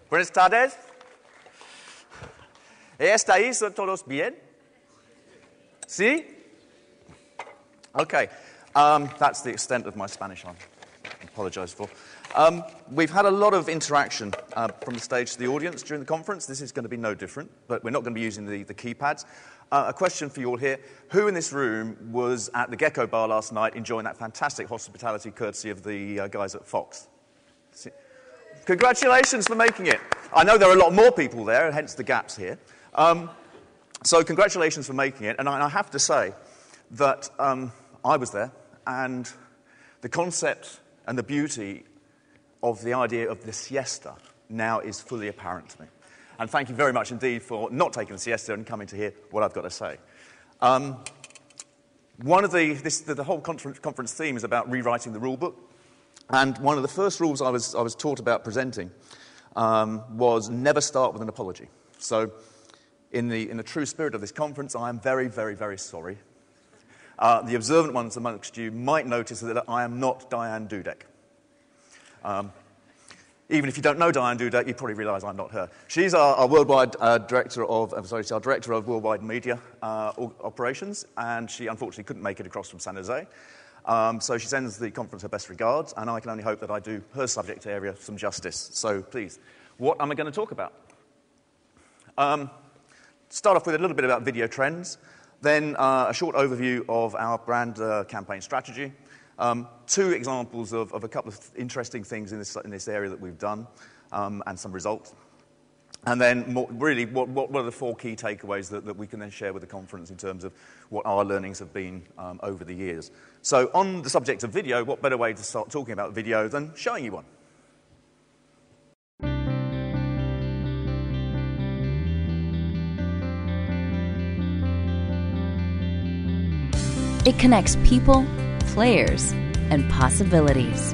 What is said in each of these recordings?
Buenas tardes. ¿Estáis todos bien? ¿Sí? Okay. That's the extent of my Spanish. I apologize for. We've had a lot of interaction from the stage to the audience during the conference. This is going to be no different, but we're not going to be using the keypads. A question for you all here. Who in this room was at the Gecko Bar last night enjoying that fantastic hospitality courtesy of the guys at Fox? Congratulations for making it. I know there are a lot more people there, hence the gaps here. So congratulations for making it. And I have to say that I was there, and the concept and the beauty of the idea of the siesta now is fully apparent to me. And thank you very much indeed for not taking the siesta and coming to hear what I've got to say. One of the whole conference theme is about rewriting the rule book. And one of the first rules I was taught about presenting was never start with an apology. So in the true spirit of this conference, I am very, very, very sorry. The observant ones amongst you might notice that I am not Diane Dudek. Even if you don't know Diane Dudek, you probably realise I'm not her. She's our worldwide director of worldwide media operations, and she unfortunately couldn't make it across from San Jose. So she sends the conference her best regards, and I can only hope that I do her subject area some justice. So please, what am I going to talk about? Start off with a little bit about video trends, then a short overview of our brand campaign strategy, two examples of a couple of interesting things in this area that we've done, and some results. And then, what are the four key takeaways that we can then share with the conference in terms of what our learnings have been over the years. So on the subject of video, what better way to start talking about video than showing you one? It connects people, players, and possibilities.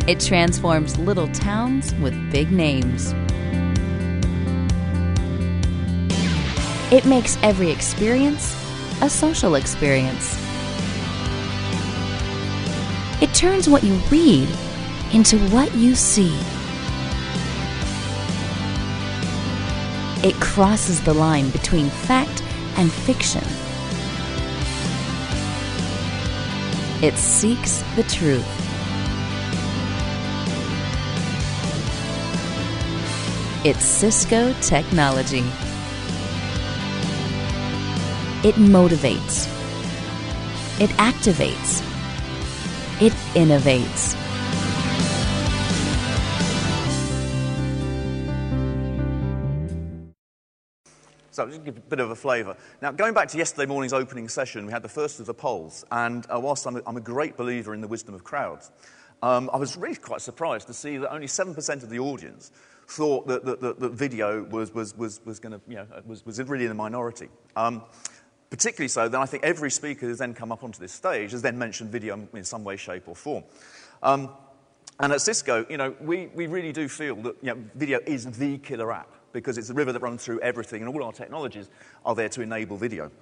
It transforms little towns with big names. It makes every experience a social experience. It turns what you read into what you see. It crosses the line between fact and fiction. It seeks the truth. It's Cisco technology. It motivates. It activates. It innovates. So just to give a bit of a flavour. Now, going back to yesterday morning's opening session, we had the first of the polls, and whilst I'm a great believer in the wisdom of crowds, I was really quite surprised to see that only 7% of the audience thought that video was really in the minority. Particularly so that I think every speaker who's then come up onto this stage has then mentioned video in some way, shape, or form. And at Cisco, we really do feel that video is the killer app, because it's the river that runs through everything, and all our technologies are there to enable video.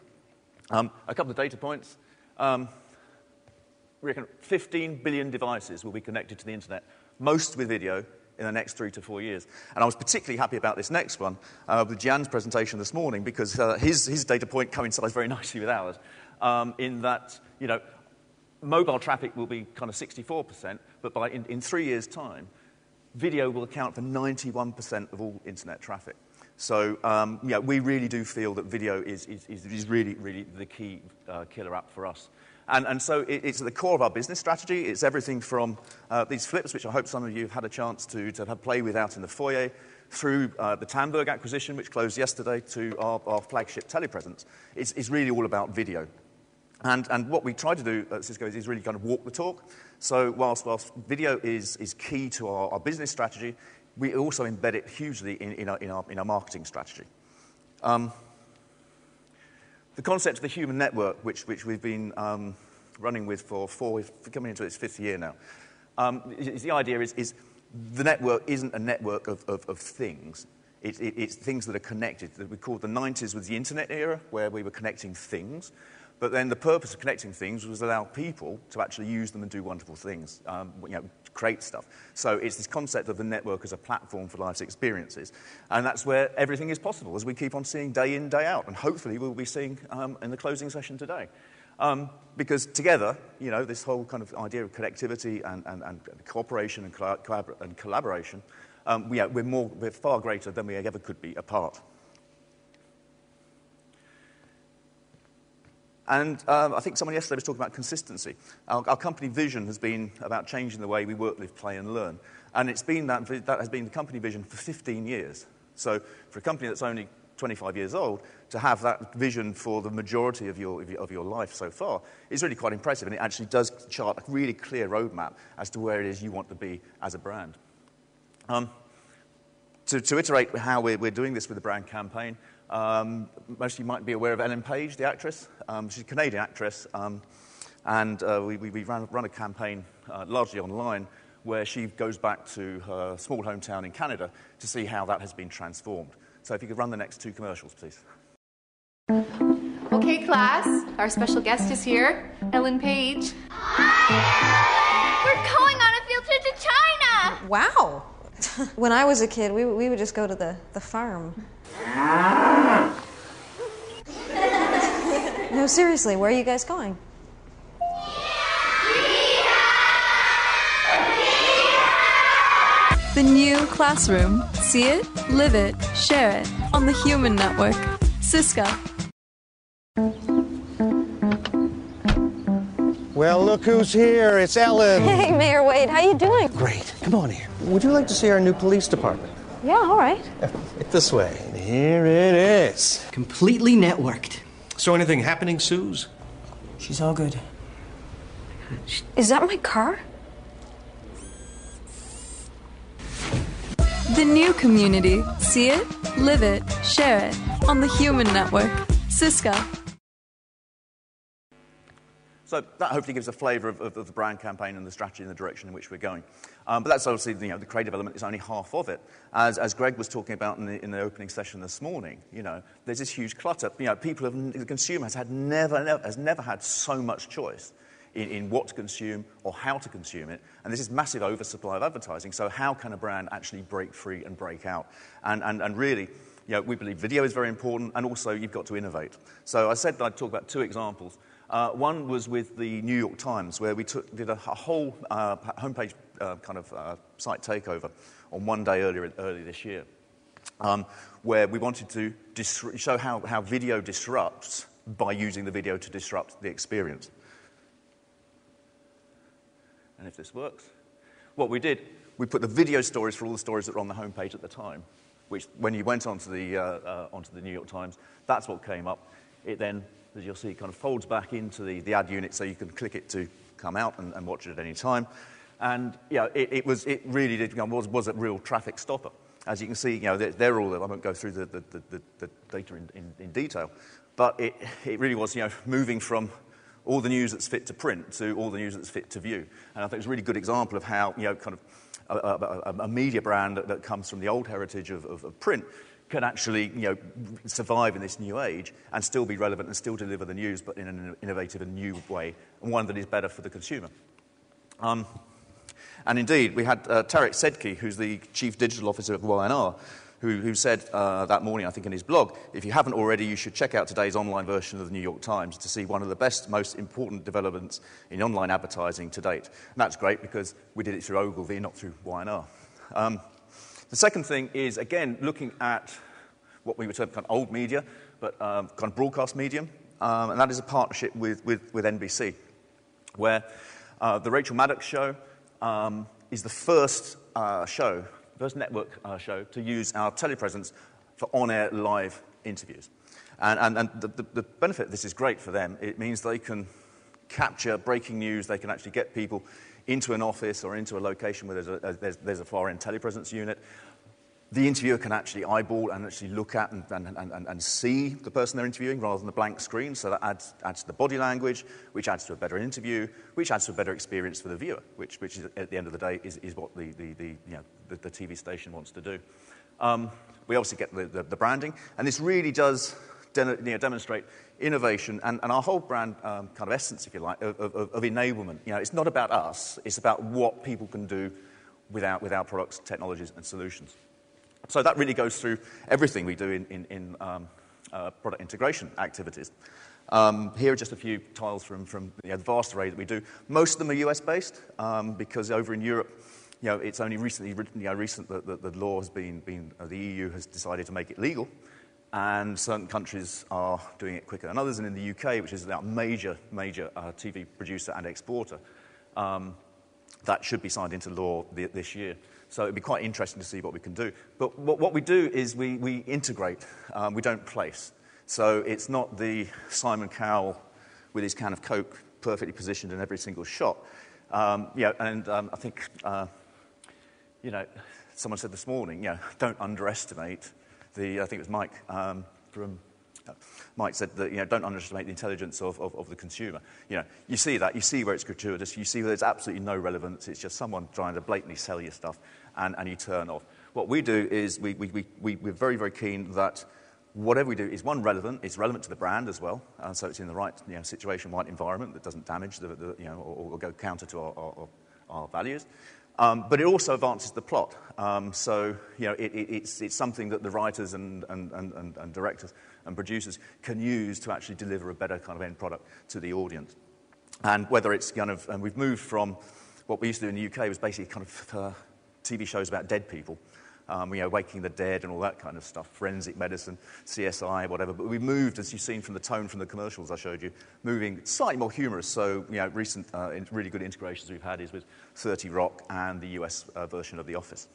A couple of data points. We reckon 15 billion devices will be connected to the internet, most with video, in the next 3 to 4 years. And I was particularly happy about this next one with Jan's presentation this morning, because his data point coincides very nicely with ours, in that mobile traffic will be kind of 64%, but in 3 years' time, video will account for 91% of all internet traffic. So we really do feel that video is really, really the key killer app for us. And so it's at the core of our business strategy. It's everything from these flips, which I hope some of you have had a chance to have play with out in the foyer, through the Tandberg acquisition, which closed yesterday, to our flagship telepresence. It's really all about video. And what we try to do at Cisco is really kind of walk the talk. So whilst video is key to our business strategy, we also embed it hugely in our marketing strategy. The concept of the human network, which we've been running with for coming into its 5th year now, the idea is the network isn't a network of things. It's things that are connected. We called the 90s was the internet era, where we were connecting things. But then the purpose of connecting things was to allow people to actually use them and do wonderful things, create stuff. So it's this concept of the network as a platform for life's experiences. And that's where everything is possible, as we keep on seeing day in, day out. And hopefully we'll be seeing in the closing session today. Because together, this whole kind of idea of connectivity and cooperation and collaboration, we're far greater than we ever could be apart. And I think someone yesterday was talking about consistency. Our company vision has been about changing the way we work, live, play, and learn. And it's been that has been the company vision for 15 years. So for a company that's only 25 years old, to have that vision for the majority of your life so far is really quite impressive. And it actually does chart a really clear roadmap as to where it is you want to be as a brand. To iterate how we're doing this with the brand campaign, most of you might be aware of Ellen Page, the actress. She's a Canadian actress, and we run a campaign largely online where she goes back to her small hometown in Canada to see how that has been transformed. So if you could run the next 2 commercials, please. Okay, class, our special guest is here, Ellen Page. Hi! We're going on a field trip to China! Wow! When I was a kid, we would just go to the farm. No, seriously, where are you guys going? The new classroom. See it, live it, share it on the Human Network. Cisco. Well, look who's here. It's Ellen. Hey, Mayor Wade, how you doing? Great. Come on here. Would you like to see our new police department? Yeah, all right. Right this way. And here it is. Completely networked. So anything happening, Suze? She's all good. Is that my car? The new community. See it, live it, share it on the Human Network. Cisco. So that hopefully gives a flavour of the brand campaign and the strategy and the direction in which we're going. But that's obviously, the creative element is only half of it. As Greg was talking about in the opening session this morning, there's this huge clutter. The consumer has never had so much choice in what to consume or how to consume it. And this is massive oversupply of advertising. So how can a brand actually break free and break out? And really, we believe video is very important, and also you've got to innovate. So I said that I'd talk about 2 examples. One was with the New York Times, where we did a whole homepage site takeover on one day early this year, where we wanted to show how video disrupts by using the video to disrupt the experience. And if this works, what we did, we put the video stories for all the stories that were on the homepage at the time, which when you went onto the New York Times, that's what came up. It then, as you'll see, kind of folds back into the ad unit, so you can click it to come out and watch it at any time. And it was a real traffic stopper. As you can see, they're all. I won't go through the data in detail, but it really was moving from all the news that's fit to print to all the news that's fit to view. And I think it's a really good example of how kind of a media brand that comes from the old heritage of print can actually survive in this new age and still be relevant and still deliver the news, but in an innovative and new way, and one that is better for the consumer. And indeed, we had Tarek Sedki, who's the Chief Digital Officer of YNR, who said that morning, I think in his blog, if you haven't already, you should check out today's online version of the New York Times to see one of the best, most important developments in online advertising to date. And that's great because we did it through Ogilvy, not through YNR. The second thing is, again, looking at what we would term kind of old media, but kind of broadcast medium, and that is a partnership with NBC, where the Rachel Maddox show is the first network show to use our telepresence for on-air live interviews. And the benefit of this is great for them. It means they can capture breaking news, they can actually get people into an office or into a location where there's a far-end telepresence unit. The interviewer can actually eyeball and actually look at and see the person they're interviewing rather than a blank screen. So that adds to the body language, which adds to a better interview, which adds to a better experience for the viewer, which is, at the end of the day, is what the TV station wants to do. We obviously get the branding, and this really does demonstrate innovation and our whole brand kind of essence, if you like, of enablement. It's not about us. It's about what people can do with our products, technologies, and solutions. So that really goes through everything we do in product integration activities. Here are just a few tiles from the vast array that we do. Most of them are US-based because over in Europe, it's only recent that the law has been the EU has decided to make it legal, and certain countries are doing it quicker than others. And in the UK, which is a major TV producer and exporter, that should be signed into law this year. So it'd be quite interesting to see what we can do. But what we do is we integrate. We don't place. So it's not the Simon Cowell with his can of Coke perfectly positioned in every single shot. I think, someone said this morning, don't underestimate I think it was Mike Mike said that, don't underestimate the intelligence of the consumer. You see that. You see where it's gratuitous. You see where there's absolutely no relevance. It's just someone trying to blatantly sell you stuff, and you turn off. What we do is we're very, very keen that whatever we do is, one, relevant. It's relevant to the brand as well, so it's in the right situation, right environment that doesn't damage or go counter to our values. But it also advances the plot. It's something that the writers and directors and producers can use to actually deliver a better kind of end product to the audience. And whether it's and we've moved from what we used to do in the UK was basically kind of TV shows about dead people, waking the dead and all that kind of stuff, forensic medicine, CSI, whatever. But we moved, as you've seen from the tone from the commercials I showed you, moving slightly more humorous. So, recent really good integrations we've had is with 30 Rock and the US version of The Office.